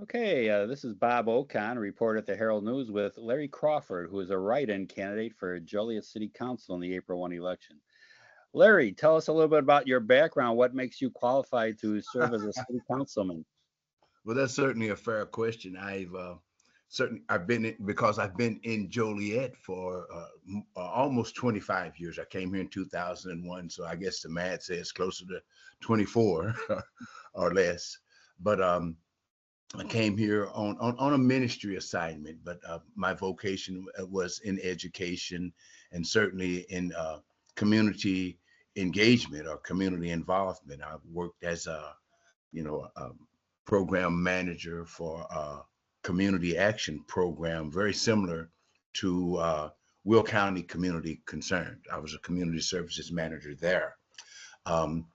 Okay, this is Bob Okon, a reporter at the Herald News with Larry Crawford, who is a write-in candidate for Joliet City Council in the April 1 election. Larry, tell us a little bit about your background. What makes you qualified to serve as a city councilman? Well, that's certainly a fair question. I've been because I've been in Joliet for almost 25 years. I came here in 2001, so I guess the math says closer to 24 or less. But I came here on a ministry assignment, but my vocation was in education and certainly in community engagement or community involvement. I worked as a program manager for a community action program, very similar to Will County Community Concerned. I was a community services manager there. Um,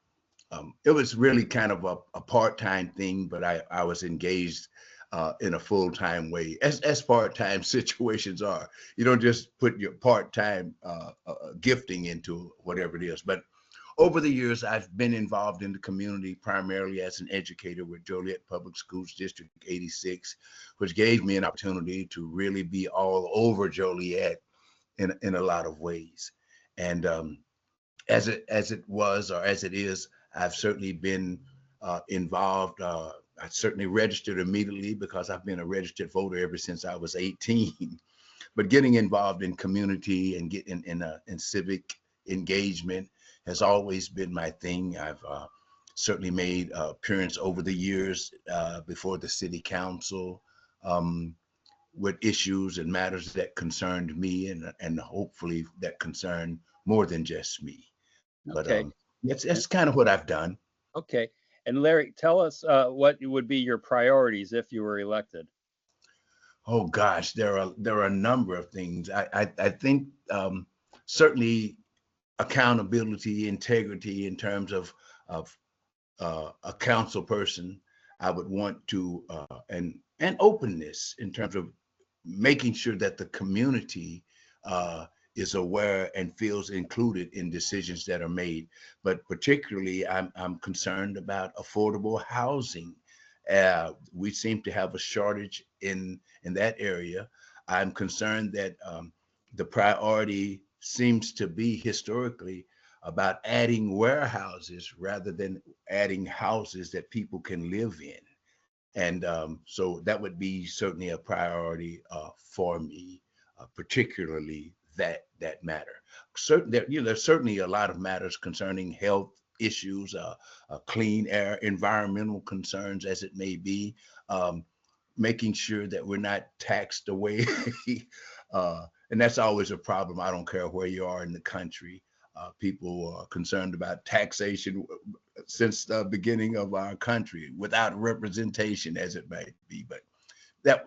it was really kind of a part-time thing, but I was engaged in a full-time way, as part-time situations are. You don't just put your part-time gifting into whatever it is. But over the years, I've been involved in the community primarily as an educator with Joliet Public Schools District 86, which gave me an opportunity to really be all over Joliet in a lot of ways. And as it was or as it is, I've certainly been involved. I certainly registered immediately because I've been a registered voter ever since I was 18. But getting involved in community and getting in civic engagement has always been my thing. I've certainly made appearance over the years before the city council um, with issues and matters that concerned me and hopefully that concern more than just me. But Okay, and- it's kind of what I've done. okay. And Larry, tell us what would be your priorities if you were elected. Oh gosh, there are a number of things. I think certainly accountability, integrity in terms of a council person. I would want to and openness in terms of making sure that the community is aware and feels included in decisions that are made. But particularly, I'm concerned about affordable housing. We seem to have a shortage in that area. I'm concerned that the priority seems to be historically about adding warehouses rather than adding houses that people can live in. And so that would be certainly a priority for me, particularly that matter. There's certainly a lot of matters concerning health issues, clean air, environmental concerns, as it may be, um, making sure that we're not taxed away. And that's always a problem. I don't care where you are in the country. People are concerned about taxation since the beginning of our country without representation, as it might be. But that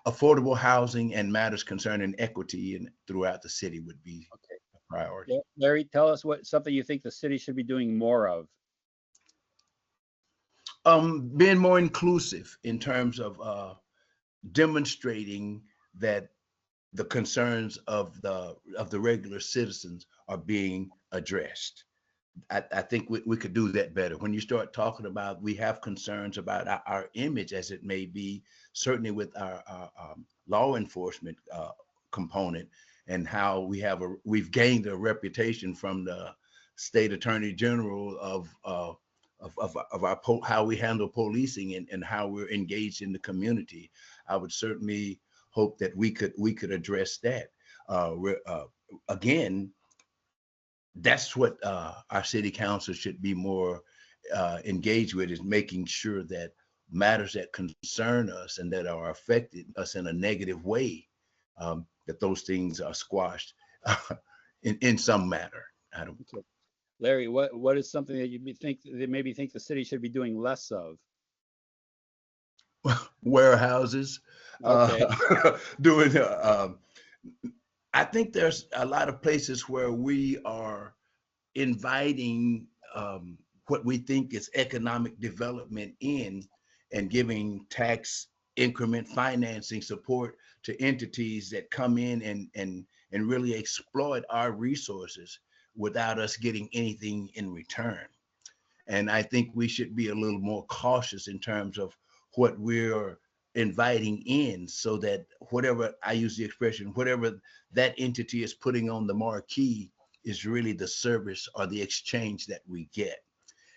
affordable housing and matters concerning equity and throughout the city would be Okay. a priority. Larry, tell us what something you think the city should be doing more of. Being more inclusive in terms of demonstrating that the concerns of the regular citizens are being addressed. I think we could do that better. When you start talking about we have concerns about our image as it may be, certainly with our law enforcement component and how we've gained a reputation from the state attorney general of how we handle policing and how we're engaged in the community. I would certainly hope that we could address that. Again, that's what our city council should be more engaged with, is making sure that matters that concern us and that are affecting us in a negative way, that those things are squashed in some manner. I don't Okay. Larry, what is something that maybe think the city should be doing less of? warehouses, Okay. doing. I think there's a lot of places where we are inviting what we think is economic development in and giving tax increment financing support to entities that come in and really exploit our resources without us getting anything in return. And I think we should be a little more cautious in terms of what we're inviting in, so that whatever, I use the expression, whatever that entity is putting on the marquee is really the service or the exchange that we get.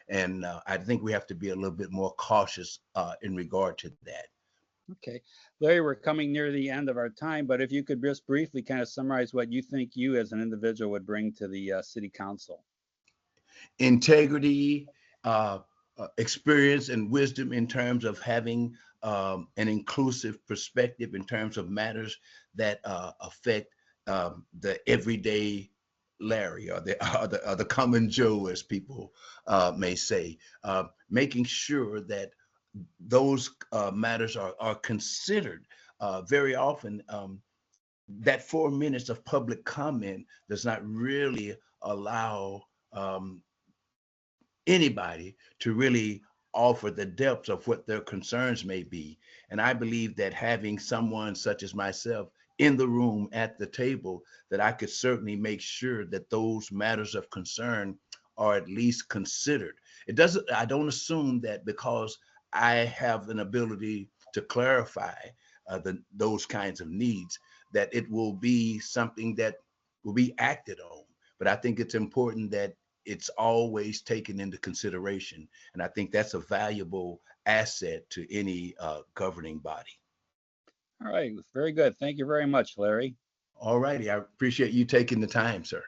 And I think we have to be a little bit more cautious in regard to that. Okay. Larry, we're coming near the end of our time, but if you could just briefly kind of summarize what you think you as an individual would bring to the city council. Integrity, experience, and wisdom in terms of having an inclusive perspective in terms of matters that affect the everyday Larry, or the common Joe, as people may say, making sure that those matters are considered. Very often, that 4 minutes of public comment does not really allow um, anybody to really offer the depths of what their concerns may be. And I believe that having someone such as myself in the room at the table, that I could certainly make sure that those matters of concern are at least considered. I don't assume that because I have an ability to clarify those kinds of needs, that it will be something that will be acted on. But I think it's important that it's always taken into consideration. And I think that's a valuable asset to any governing body. All right. Very good. Thank you very much, Larry. All righty. I appreciate you taking the time, sir.